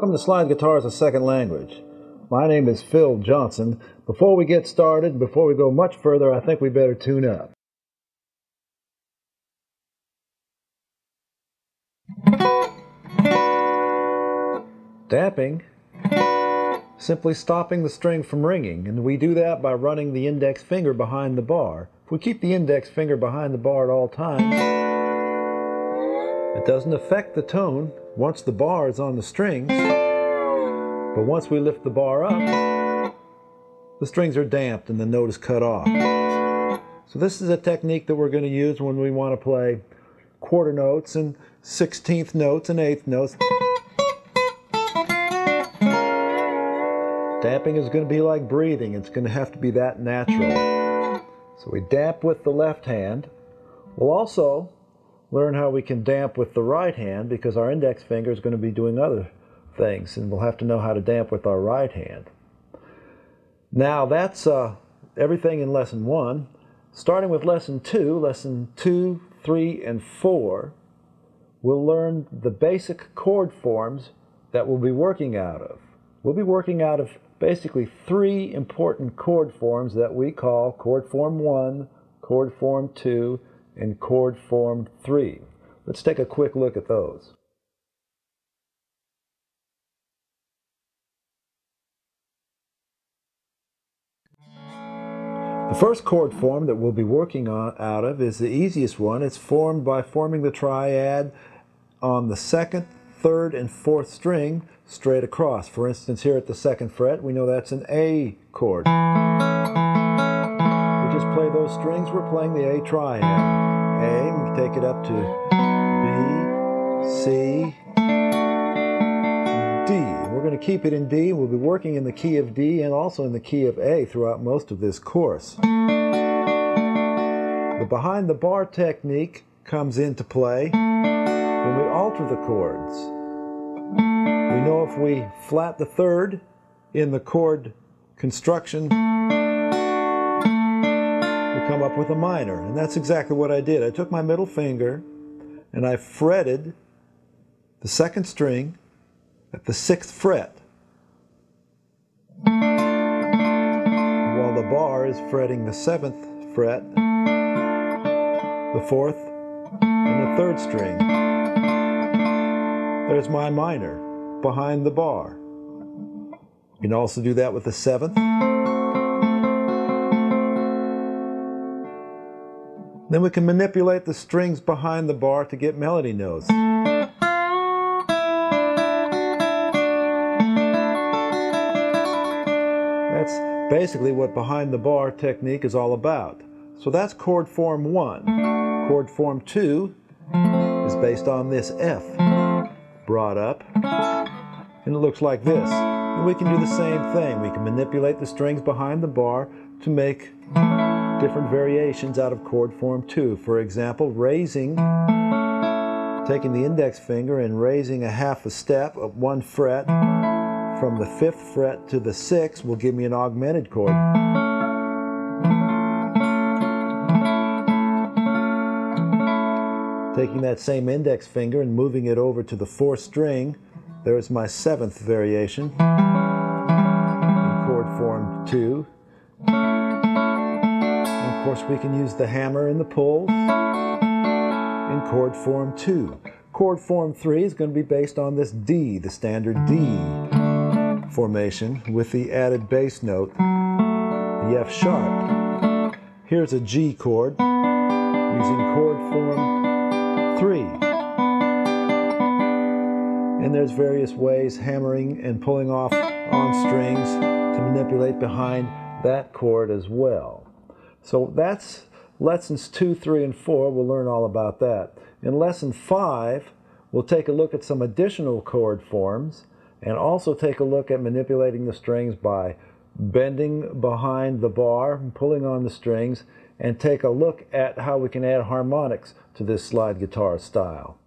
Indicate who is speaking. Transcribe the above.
Speaker 1: Welcome to Slide Guitar as a Second Language. My name is Phil Johnson. Before we get started, before we go much further, I think we better tune up. Damping, simply stopping the string from ringing, and we do that by running the index finger behind the bar. If we keep the index finger behind the bar at all times, it doesn't affect the tone once the bar is on the strings, but once we lift the bar up, the strings are damped and the note is cut off. So this is a technique that we're going to use when we want to play quarter notes and 16th notes and 8th notes. Damping is going to be like breathing. It's going to have to be that natural. So we damp with the left hand. We'll also learn how we can damp with the right hand because our index finger is going to be doing other things, and we'll have to know how to damp with our right hand. Now that's everything in Lesson 1. Starting with Lesson 2, 3, and 4, we'll learn the basic chord forms that we'll be working out of. We'll be working out of basically 3 important chord forms that we call chord form 1, chord form 2, and chord form 3. Let's take a quick look at those. The first chord form that we'll be working out of is the easiest one. It's formed by forming the triad on the 2nd, 3rd, and 4th string straight across. For instance, here at the 2nd fret, we know that's an A chord. We just play those strings, we're playing the A triad. A, we take it up to B, C, D. We're going to keep it in D. We'll be working in the key of D and also in the key of A throughout most of this course. The behind the bar technique comes into play when we alter the chords. We know if we flat the 3rd in the chord construction, come up with a minor, and that's exactly what I did. I took my middle finger and I fretted the 2nd string at the 6th fret while the bar is fretting the 7th fret, the 4th, and the 3rd string. There's my minor behind the bar. You can also do that with the 7th. Then we can manipulate the strings behind the bar to get melody notes. That's basically what behind the bar technique is all about. So that's chord form 1. Chord form 2 is based on this F brought up, and it looks like this. And we can do the same thing. We can manipulate the strings behind the bar to make different variations out of chord form 2. For example, raising, taking the index finger and raising a half a step of 1 fret from the 5th fret to the 6th will give me an augmented chord. Taking that same index finger and moving it over to the 4th string, there's my 7th variation in chord form 2. Of course, we can use the hammer and the pulls in chord form 2. Chord form 3 is going to be based on this D, the standard D formation, with the added bass note, the F sharp. Here's a G chord using chord form 3. And there's various ways, hammering and pulling off on strings to manipulate behind that chord as well. So that's Lessons 2, 3, and 4. We'll learn all about that. In Lesson 5, we'll take a look at some additional chord forms and also take a look at manipulating the strings by bending behind the bar, pulling on the strings, and take a look at how we can add harmonics to this slide guitar style.